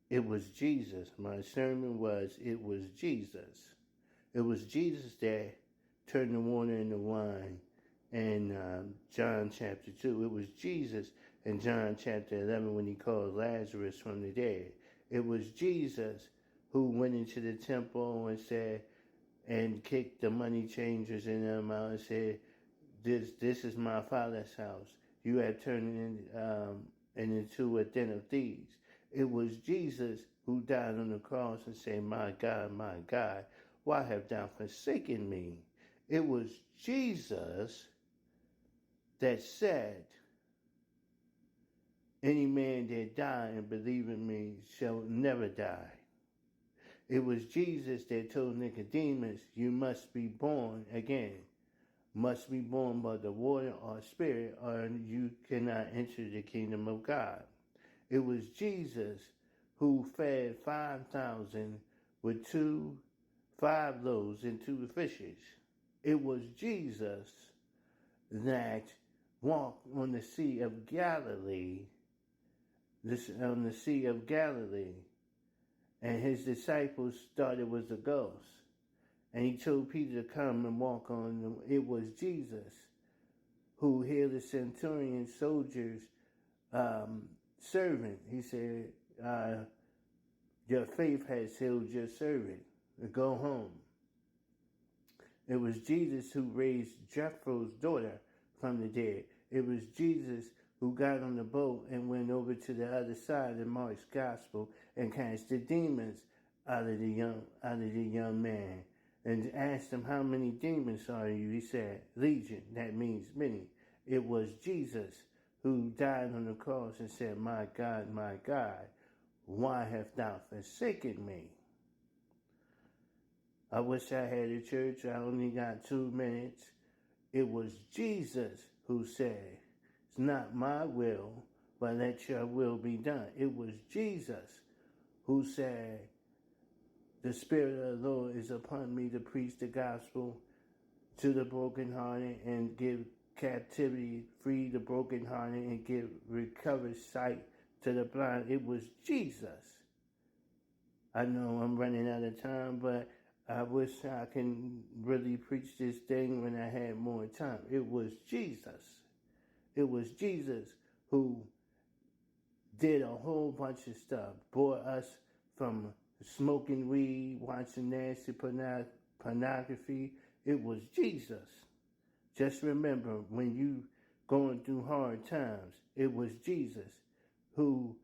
It was Jesus. My sermon was, it was Jesus. It was Jesus that turned the water into wine in John chapter 2. It was Jesus in John chapter 11 when he called Lazarus from the dead. It was Jesus who went into the temple and said, and kicked the money changers in them out and said, this is my Father's house. You have turned it into a den of thieves. It was Jesus who died on the cross and said, my God, why have thou forsaken me? It was Jesus that said, any man that die and believe in me shall never die. It was Jesus that told Nicodemus, you must be born again. Must be born by the water or spirit, or you cannot enter the kingdom of God. It was Jesus who fed 5,000 with 5 loaves and 2 fishes. It was Jesus that walked on the Sea of Galilee, and his disciples thought it was a ghost. And he told Peter to come and walk on them. It was Jesus who healed the centurion soldier's servant. He said, your faith has healed your servant. Go home. It was Jesus who raised Jethro's daughter from the dead. It was Jesus who got on the boat and went over to the other side in Mark's gospel and cast the demons out of the young man. And asked him, how many demons are you? He said, legion. That means many. It was Jesus who died on the cross and said, my God, why hast thou forsaken me? I wish I had a church. I only got 2 minutes. It was Jesus who said, it's not my will, but let your will be done. It was Jesus who said, the Spirit of the Lord is upon me to preach the gospel to the brokenhearted and give captivity, free the brokenhearted, and give recovered sight to the blind. It was Jesus. I know I'm running out of time, but I wish I can really preach this thing when I had more time. It was Jesus. It was Jesus who did a whole bunch of stuff, brought us from smoking weed, watching nasty pornography. It was Jesus. Just remember, when you going through hard times, it was Jesus who